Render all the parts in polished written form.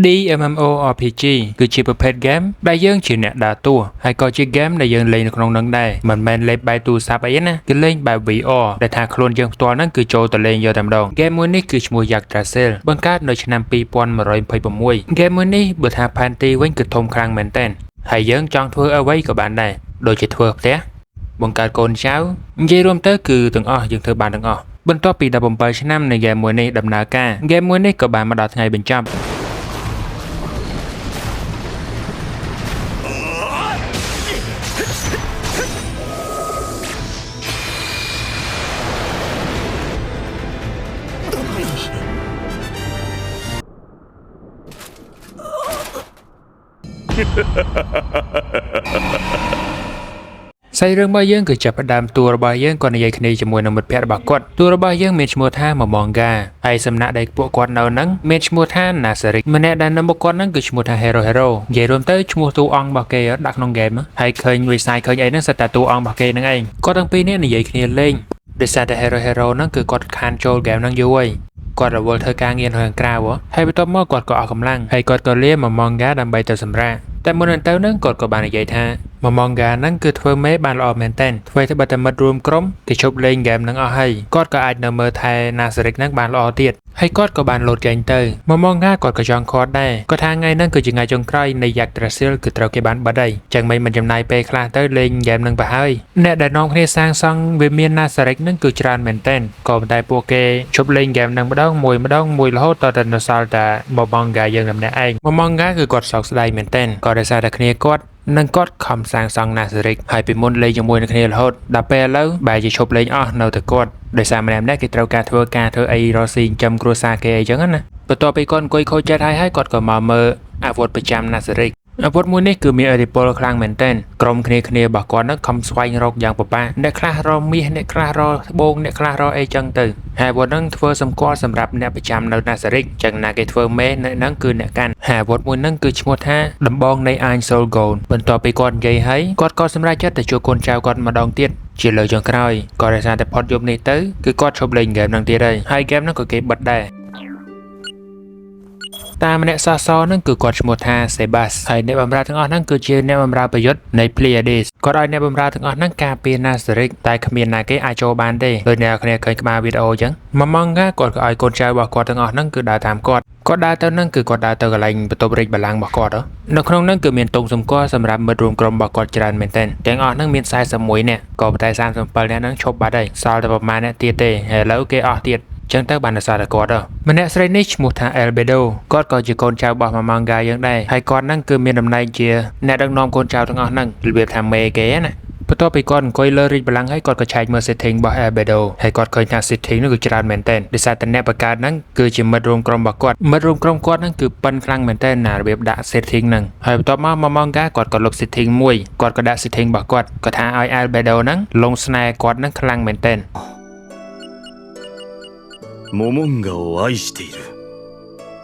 DMMORPG គឺជាប្រភេទហ្គេមដែលយើងជាអ្នកដើរតួហើយក៏ជាហ្គេមដែលយើងលេងនៅក្នុងនឹងដែរមិនមែនលេងបែបទូរស័ព្ទអីណាគឺលេងបែប VR ដែលថាខ្លួនយើងផ្ទាល់ហ្នឹងគឺចូលទៅលេងយកតែម្ដងហ្គេមមួយនេះគឺឈ្មោះ Yggdrasil បង្កើតនៅឆ្នាំ2126ហ្គេមមួយនេះបើថាផែនទីវិញគឺធំខ្លាំងមែនទែនហើយយើងចង់ធ្វើអ្វីក៏បានដែរដូចជាធ្វើផ្ទះបង្កើតកូនចៅនិយាយរួមទៅគឺទាំងអស់យើងធ្វើបានទាំងអស់បន្ទាប់ពី17ឆ្នាំនៃហ្គេមមួយនេះដំណើរការហ្គេមមួយនេះក៏បានមកដល់ថ្ងៃបញ្ចប់សាច់រឿងរបស់យើងគឺចាប់ផ្ដើមតួរបស់យើងក៏និយាយគ្នាជាមួយនឹងមិត្តភក្តិរបស់គាត់តួរបស់យើងមានឈ្មោះថាMomongaហើយសំណាក់ដែលពួកគាត់នៅនឹងមានឈ្មោះថា Nazarick ម្នាក់ដែលនៅមុខគាត់នឹងគឺឈ្មោះថា Hero និយាយរួមទៅឈ្មោះតួអង្គរបស់គេដាក់ក្នុងហ្គេមហើយឃើញវិស័យឃើញអីហ្នឹងសិតតែតួអង្គរបស់គេហ្នឹងឯងគាត់ទាំងពីរនេះនិយាយគ្នាលេងដោយសារតែ Hero ហ្នឹងគឺគាត់ខានចូលហ្គេមហ្នឹងយូរហើយគាត់រវល់ធ្វើការងារនៅខាងក្រៅហើយបន្ទាប់មកគាត់ក៏អស់កម្លាំងហើយគាត់ក៏លាMomongaដើម្បីទៅសម្រាកតែមុននឹងទៅនឹងគាត់ក៏បាននិយាយថាMomongaហ្នឹងគឺធ្វើមេបានល្អមែនទែនធ្វើទៅបាត់តែមិត្តរួមក្រុមគេជប់លេងហ្គេមហ្នឹងអស់ហើយគាត់ក៏អាចនៅមើលថែ Nazarick ហ្នឹងបានល្អទៀតហើយគាត់ក៏បានលោតចេញទៅMomongaគាត់ក៏ចង់ខាត់ដែរគាត់ថាថ្ងៃហ្នឹងគឺជាថ្ងៃចុងក្រោយនៃ Yggdrasil គឺត្រូវគេបានបិទហើយចឹងមិនចំណាយពេលខ្លះទៅលេងហ្គេមហ្នឹងទៅហើយអ្នកដែលនាំគ្នាសាងសង់វាមាន Nazarick ហ្នឹងគឺច្រើនមែនទែនក៏ប៉ុន្តែពួកគេជប់លេងហ្គេមហ្នឹងម្ដងមួយរហូតដល់តែនៅសល់តែMomongaយើងតែម្នាក់ឯងMomongaគឺគាត់សោកស្ដាយមែនទែនក៏ដោយសារតែគ្នាគាត់នឹងគាត់ខំសាងសង់ Nazarick ហើយពីមុនលេងជាមួយនឹងគ្នារហូតដល់ពេលឥឡូវបែរជាឈប់លេងអស់នៅតែគាត់ដោយសារម្នាក់គេត្រូវការធ្វើអីរកស៊ីចិញ្ចឹមគ្រួសារគេអីចឹងណាបន្ទាប់ពីគាត់អង្គុយខូចចិត្តហើយគាត់ក៏មកមើលអាវុធប្រចាំ Nazarickអាវុធមួយនេះគឺមានឥទ្ធិពលខ្លាំងមែនទែនក្រុមគ្នារបស់គាត់នឹងខំស្វែងរកយ៉ាងពិបាកអ្នកខ្លះរកមាសអ្នកខ្លះរកត្បូងអ្នកខ្លះរកអីចឹងទៅហើយអាវុធនឹងធ្វើសម្គាល់សម្រាប់អ្នកប្រចាំនៅ Nazarick ចឹងណាគេធ្វើមេនៅហ្នឹងគឺអ្នកកាន់ហើយអាវុធមួយហ្នឹងគឺឈ្មោះថាដំបងនៃ Ain Soul Gold បន្ទាប់ពីគាត់និយាយហើយគាត់ក៏សម្រេចចិត្តទៅជួបកូនចៅគាត់ម្ដងទៀតជាលើកចុងក្រោយក៏ដោយសារតែផុតយប់នេះទៅគឺគាត់ឈប់លេងហ្គេមហ្នឹងទៀតហើយហ្គេមហ្នឹងក៏គេបិទដែរតាមម្នាក់សសហ្នឹងគឺគាត់ឈ្មោះថា Sebas ហើយអ្នកបម្រើទាំងអស់ហ្នឹងគឺជាអ្នកបម្រើប្រយុទ្ធនៃ Pleiades គាត់ឲ្យអ្នកបម្រើទាំងអស់ហ្នឹងការពារ Nazarick តែគ្មានណាគេអាចចូលបានទេដូចអ្នកគ្នាឃើញក្បាលវីដេអូអញ្ចឹងMomongaគាត់ក៏ឲ្យកូនចៅរបស់គាត់ទាំងអស់ហ្នឹងគឺដើរតាមគាត់ដើរទៅហ្នឹងគឺគាត់ដើរទៅកន្លែងបន្ទប់រាជបល្ល័ង្ករបស់គាត់នៅក្នុងហ្នឹងគឺមានតុងសម្គាល់សម្រាប់មិត្តរួមក្រុមរបស់គាត់ច្រើនមែនទែនទាំងអស់ហ្នឹងមាន41នាក់ក៏ប៉ុន្តែ37នាក់ហ្នឹងឈប់បាត់ហើយសល់តែប្រមាណនាក់ទៀតទេហើយឥឡូវគេអស់ទៀតចឹងទៅបានសារតែគាត់ម្នាក់ស្រីនេះឈ្មោះថា Albedo គាត់ក៏ជាកូនចៅរបស់Momongaយើងដែរហើយគាត់ហ្នឹងគឺមានតំណែងជាអ្នកដឹកនាំកូនចៅទាំងអស់ហ្នឹងរបៀបថាមេគេណាបន្ទាប់ពីគាត់អង្គុយលើរាជបល្ល័ង្កហើយគាត់ក៏ឆែកមើល setting របស់ Albedo ហើយគាត់ឃើញថា setting នោះគឺច្រើនមែនទែនដោយសារតែអ្នកបង្កើតហ្នឹងគឺជាមិត្តរួមក្រុមរបស់គាត់មិត្តរួមក្រុមគាត់ហ្នឹងគឺប៉ិនខ្លាំងមែនទែនណារបៀបដាក់ setting ហ្នឹងហើយបន្ទាប់មកMomongaគាត់ក៏លុប setting មួយគាត់ក៏ដាក់ setting របស់គាត់គាត់ថាឲ្យ Albedo ហ្នឹងលងស្នេហ៍គាត់ហ្នឹងខ្លាំងមែនទែនモモンガを愛している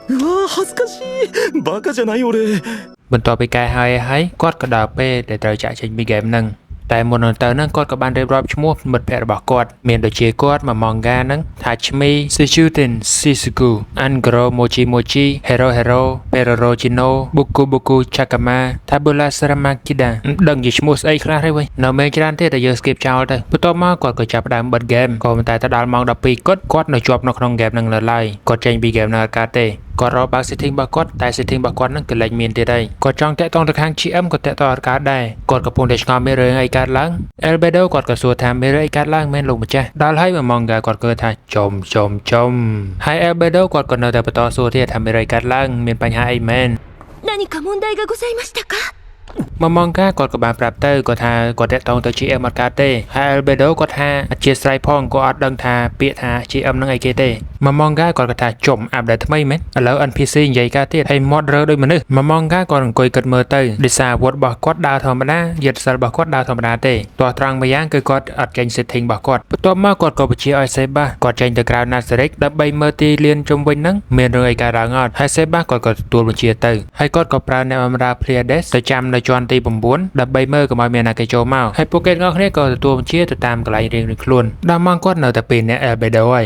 うわ恥ずかしいバカじゃない俺បន្ទាប់ពីកែហើយគាត់ក៏ដល់ពេលដែលត្រូវចាក់ចេញពីហ្គេមហ្នឹងតែមុននឹងទៅហ្នឹងគាត់ក៏បានរៀបរាប់ឈ្មោះមិត្តភក្តិរបស់គាត់មានដូចជាគាត់Momongaហ្នឹងថា Chimi Sechuten Sisugu Angro Mochi Hero Peroro Chino Buku Chakama Tabula Saramakida ដឹងជាឈ្មោះស្អីខ្លះទេវិញនៅមេច្រើនទៀតតែយើង skip ចោលទៅបន្ទាប់មកគាត់ក៏ចាប់ផ្ដើមបិទហ្គេមក៏ប៉ុន្តែទៅដល់ម៉ោង12គាត់នៅជាប់នៅក្នុងហ្គេមហ្នឹងនៅឡើយគាត់ចេញពីហ្គេមហ្នឹងអត់កើតទេគាត់រកបើក setting របស់គាត់តែ setting របស់គាត់ហ្នឹងគឺលេចមានទៀតហើយគាត់ចង់តាក់ទងទៅខាង GM ក៏តាក់ទងអត់កើតដែរគាត់កំពុងតែឆ្ងល់មានរឿងអីកើតឡើង Albedo គាត់ក៏សួរថាមានរឿងអីកើតឡើងមែនលោកម្ចាស់ដល់ហើយMomongaគាត់គិតថាចំហើយ Albedo គាត់ក៏នៅតែបន្តសួរទៀតថាមានរឿងកើតឡើងមានបញ្ហាអីមែន何か問題がございましたかMomongaគាត់ក៏បានប្រាប់ទៅគាត់ថាគាត់តាក់ទងទៅ GM អត់កើតទេហើយ Albedo គាត់ថាអធិស្ឋានផងគាត់អត់ដឹងថាពាក្យថា GM ហ្នឹងអីគេទេMomongaគាត់ក៏ថាចំអាប់ដេតថ្មីមែនឥឡូវ NPC និយាយកើតទៀតហើយ mod រើដូចមនុស្សMomongaគាត់អង្គុយគិតមើលទៅដោយសារអាវុធរបស់គាត់ដើរធម្មតាយន្តសិលរបស់គាត់ដើរធម្មតាទេទោះត្រង់មួយយ៉ាងគឺគាត់អត់ចេញ setting របស់គាត់បន្ទាប់មកគាត់ក៏បញ្ជាឲ្យ Sebas គាត់ចេញទៅក្រៅ Nazarick ដើម្បីមើលទីលានជុំវិញហ្នឹងមានរឿងអីកើតឡើងអត់ហើយ Sebas គាត់ក៏ទទួលបញ្ជាទៅហើយគាត់ក៏ប្រើអ្នកបម្រើ Pleiades ទៅចាំនៅជាន់ ទី9ដើម្បីមើលកុំឲ្យមានអ្នកគេចូលមកហើយពួកគេទាំងអស់គ្នាក៏ទទួលបញ្ជាទៅតាមកន្លែងរៀងៗខ្លួនដល់ម៉ោងគាត់នៅតែពីអ្នក Albedo ហើយ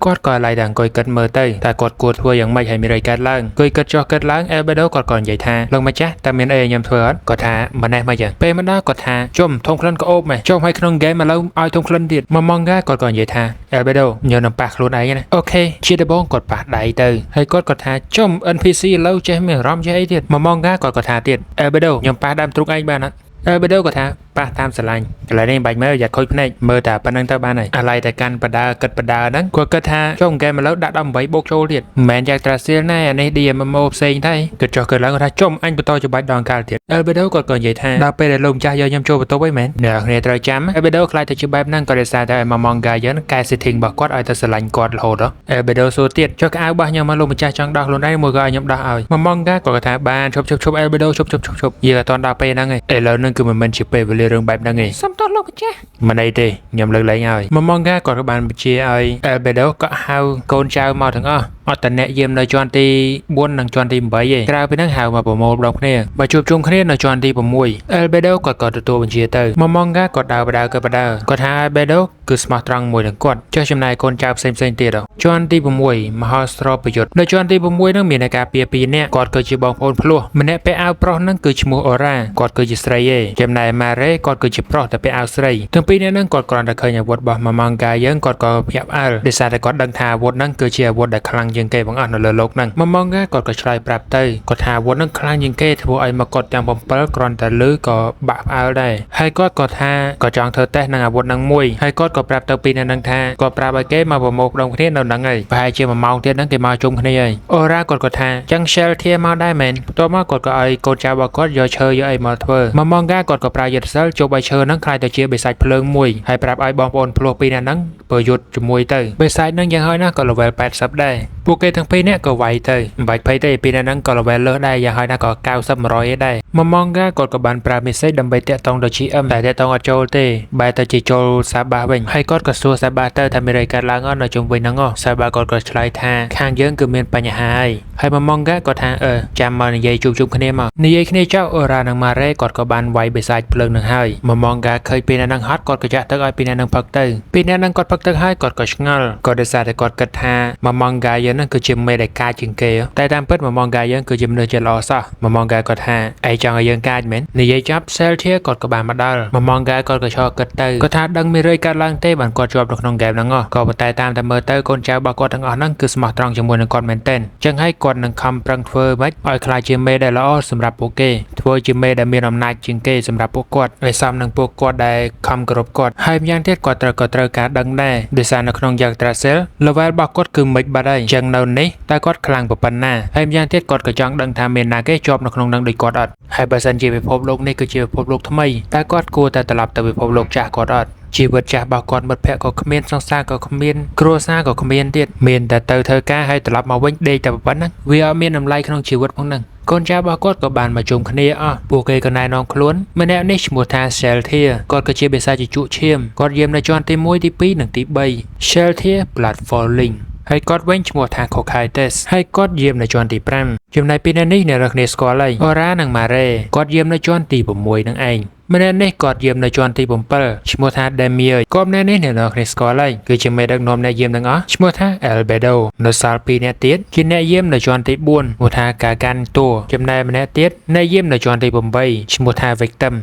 គាត់ក៏ឡៃតែអង្គុយគិតមើលទៅតែគាត់គួរធ្វើយ៉ាងម៉េចឲ្យមានរៃកើតឡើងគួយគិតចុះគិតឡើង Albedo គាត់ក៏និយាយថាលោកម្ចាស់តើមានអីឲ្យខ្ញុំធ្វើអត់គាត់ថាម៉ណេះមកចឹងពេលម្ដងគាត់ថាជុំធំក្លិនក៏អូបមែនចុំឲ្យក្នុងហ្គេមឥឡូវឲ្យធំក្លិនទៀតមកម៉ងកាគាត់ក៏និយាយថា Albedo ញ៉ាំនឹងប៉ះខ្លួនឯងណាអូខេជាដំបងគាត់ប៉ះដៃទៅហើយគាត់ក៏ថាជុំ NPC ឥឡូវចេះមានអារម្មណ៍ចេះអីទៀតមកម៉ងកាគាត់ក៏ថាទៀត Albedo ខ្ញុំប៉ះដើមទ្រូងឯងបានអត់Albedo ក៏ថាប៉ះតាមស្រឡាញ់កន្លែងនេះបាច់មើលយ៉ាត់ខូចភ្នែកមើលតែប៉ុណ្្នឹងទៅបានហើយអាឡៃតែកាន់បដាគិតបដាហ្នឹងគាត់គិតថាចុងហ្គេមឥឡូវដាក់18បូកចូលទៀតមិនមែនយ៉ាងត្រាសៀលណែអានេះ DMMO ផ្សេងទេគាត់ចុះគាត់ឡើងគាត់ថាចុំអញបន្តច្បាច់ដងកាលទៀត Albedo គាត់ក៏និយាយថាដល់ពេលដែលលោកម្ចាស់យកខ្ញុំចូលបន្ទប់អីមែនអ្នកគ្នាត្រូវចាំ Albedo ខ្លាចទៅជាបែបហ្នឹងក៏ដោយសារតែមក manga យើងកែ setting របស់គាត់ឲ្យទៅស្រឡាញ់គាត់រហូតដល់ Albedo សួរទៀតចុះកៅរបស់ខ្ញុំមកលោកម្ចាស់ចង់ដោះខ្លួនឯងមួយក៏ឲ្យខ្ញុំដោះឲ្យមក manga គាត់ថាបានឈប់ Albedo ឈប់យើងអត់តដល់ពេលហ្នឹងឯងឥឡូវហ្នឹងគឺមិនមែនជាពេលវេលារឿងបែបហ្នឹងឯងសុំទោសលោកម្ចាស់មិនអីទេខ្ញុំលើកលែងហើយមក manga គាត់ក៏បានបញ្ជាឲ្យ Albedo ក៏ហៅកូនចៅមកទាំងអស់អត់តអ្នកយាមនៅជាន់ទី4និងជាន់ទី8ឯងក្រៅពីហ្នឹងហៅមកប្រមូលម្ដងគ្នាបើជួបជុំគ្នានៅជាន់ទី6 Albedo គាត់ក៏ទទួលបញ្ជាទៅមក manga គាត់ដើរបដាគាត់ថា Albedo គឺស្មោះត្រង់មួយនឹងគាត់ចុះចំណាយកូនចៅផ្សេងទៀតជាន់ទី6មហោស្រពយុទ្ធនៅជាន់ទី6ហ្នឹងមានអ្នកការពារ2នាក់គាត់គឺជាបងប្អូនភ្លោះម្នាក់ពាក់អាវប្រុសហ្នឹងគឺឈ្មោះ Aura គាត់គឺជាស្រីឯងចំណែក Mare គាត់គឺជាប្រុសតែពាក់អាវស្រីទាំងពីរនាក់ហ្នឹងគាត់គ្រាន់តែឃើញអាវុធរបស់ manga យើងគាត់ក៏ភ្ញាក់ផ្អើលដោយសារតែគាត់ដឹងថាអាវុធហ្នឹងគឺជាអាវុធដែលខ្លាំងជាងគេបង្អស់នៅលើលោកហ្នឹង manga គាត់ក៏ឆ្លើយប្រាប់ទៅគាត់ថាអាវុធហ្នឹងខ្លាំងជាងគេធ្វើឲ្យមកគាត់ទាំង7គ្រាន់តែលឺក៏បាក់ផ្អើលដែរហើយគាត់ក៏ថាក៏ចង់ធ្វើតេស្តនឹងអាវុធហ្នឹងមួយហើយគាត់ក៏ប្រាប់ទៅពីអ្នកហ្នឹងថាគាត់ប្រាប់ឲ្យគេមកប្រមូលផ្ដុំគ្នានៅហ្នឹងហើយប្រហែលជា1ម៉ោងទៀតហ្នឹងគេមកជុំគ្នាហើយ Aura គាត់ក៏ថាចឹង Shell ធាមកដែរមែនបន្ទាប់មកគាត់ក៏ឲ្យកូនចៅរបស់គាត់យកឈើយកអីមកធ្វើ manga គាត់ក៏ប្រើយុទ្ធសាស្ត្រជប់ឲ្យឈើហ្នឹងខ្លាយទៅជាបិសាចភ្លើងមួយហើយប្រាប់ឲ្យបងប្អូនភ្លោះពីរនាក់ហ្នឹងបើយុទ្ធជាមួយទៅបិសាចហ្នឹងយ៉ាងហោចណាស់ក៏ level 80ដែរពួកគេទាំងពីរនាក់ក៏វាយទៅមិនបាច់ភ័យទេពីរនាក់ហ្នឹងក៏ level លើសដែរយ៉ាងហោចណាស់ក៏90 100ឯដែរmanga គាត់ក៏បានប្រើ message ដើម្បីតាក់ទងទៅ GM តែតាក់ទងអត់ចូលទេបែរទៅជាចូលសាបាវិញហើយគាត់ក៏សួរសាបាទៅថាមានអីកើតឡើងអត់នៅជុំវិញហ្នឹងសាបាគាត់ក៏ឆ្លើយថាខាងយើងគឺមានបញ្ហាហើយmanga គាត់ថាចាំមកនិយាយជួបគ្នាមកនិយាយគ្នាចោល Aura និង Mare គាត់ក៏បានវាយបិសាចភ្លើងនឹងហើយmanga ឃើញពីអ្នកហ្នឹងហត់គាត់ក៏ចាក់ទឹកឲ្យពីអ្នកហ្នឹងផឹកទៅពីអ្នកហ្នឹងគាត់ផឹកទឹកហើយគាត់ក៏ឆ្ងល់ក៏ដោយសារតែគាត់គិតថាmanga យើងហ្នឹងគឺជាមេដែលកាចជាងគេតែតាមពិតmanga យើងគឺជាមនុស្សជាល្អសោះmanga គាត់ថាឯងចង់ឲ្យយើងកាចមែននិយាយចាប់ Celtia គាត់ក៏បានមកដល់manga គាត់ក៏ឈរគិតទៅគាត់ថាដឹងមានរឿយកើតឡើងទេបានគាត់ជាប់នៅក្នុងហ្គេមហ្នឹងក៏ប៉ុន្តែតាមតែមើលទៅកូនចៅរបស់គាត់ទាំងអស់ហ្នឹងគឺស្មោះត្រង់ជាមួយនឹងគាត់មែនទែនចឹងហើយគាត់នឹងខំប្រឹងធ្វើម៉េចឲ្យខ្លាចជាមេដែលល្អសម្រាប់ពួកគេធ្វើជាមេដែលមានអំណាចជាងគេសម្រាប់ពួកគាត់ឲ្យសមនឹងពួកគាត់ដែលខំគោរពគាត់ហើយម្យ៉ាងទៀតគាត់ត្រូវការដឹងដែរដោយសារនៅក្នុង Yggdrasil level របស់គាត់គឺមិនបាត់ហើយចឹងនៅនេះតើគាត់ខ្លាំងប៉ុណ្ណាហើយម្យ៉ាងទៀតគាត់ក៏ចង់ដឹងថាមានណាគេជាប់នៅក្នុងនឹងដូចគាត់អត់ហើយបើសិនជាពិភពលោកនេះគឺជាពិភពលោកថ្មីតើគាត់គួរតែត្រឡប់ទៅពិភពលោកចាស់គាត់អត់ជីវិតចាស់របស់គាត់មិត្តភក្តិក៏គ្មានសង្សារក៏គ្មានគ្រួសារក៏គ្មានទៀតមានតែទៅធ្វើការហើយត្រឡប់មកវិញដេកតែប៉ុណ្ណឹងវាអត់មានតម្លៃក្នុងជីវិតផងហ្នឹងកូនចៅរបស់គាត់ក៏បានមកជុំគ្នាអស់ពួកគេក៏ណែនាំខ្លួនម្នាក់នេះឈ្មោះថា Celtia គាត់ក៏ជាបិសាចជក់ឈាមគាត់យាមនៅជាន់ទី1ទី2និងទី3 Celtia Blood Falling ហើយគាត់វិញឈ្មោះថា Cocytus ហើយគាត់យាមនៅជាន់ទី5ចំណែកពីនេះអ្នកនរគ្នាស្គាល់ហើយ Aura និង Mare គាត់យាមនៅជាន់ទី6នឹងឯងម្នាក់នេះគាត់យាមនៅជាន់ទី7ឈ្មោះថា Demir គាត់ម្នាក់នេះអ្នកនរគ្នាស្គាល់ហើយគឺជាមេដឹកនាំអ្នកយាមទាំងអស់ឈ្មោះថា Albedo នៅសល់2នាក់ទៀតជាអ្នកយាមនៅជាន់ទី4ឈ្មោះថា Gargantua ចំណែកម្នាក់ទៀតអ្នកយាមនៅជាន់ទី8ឈ្មោះថា Victim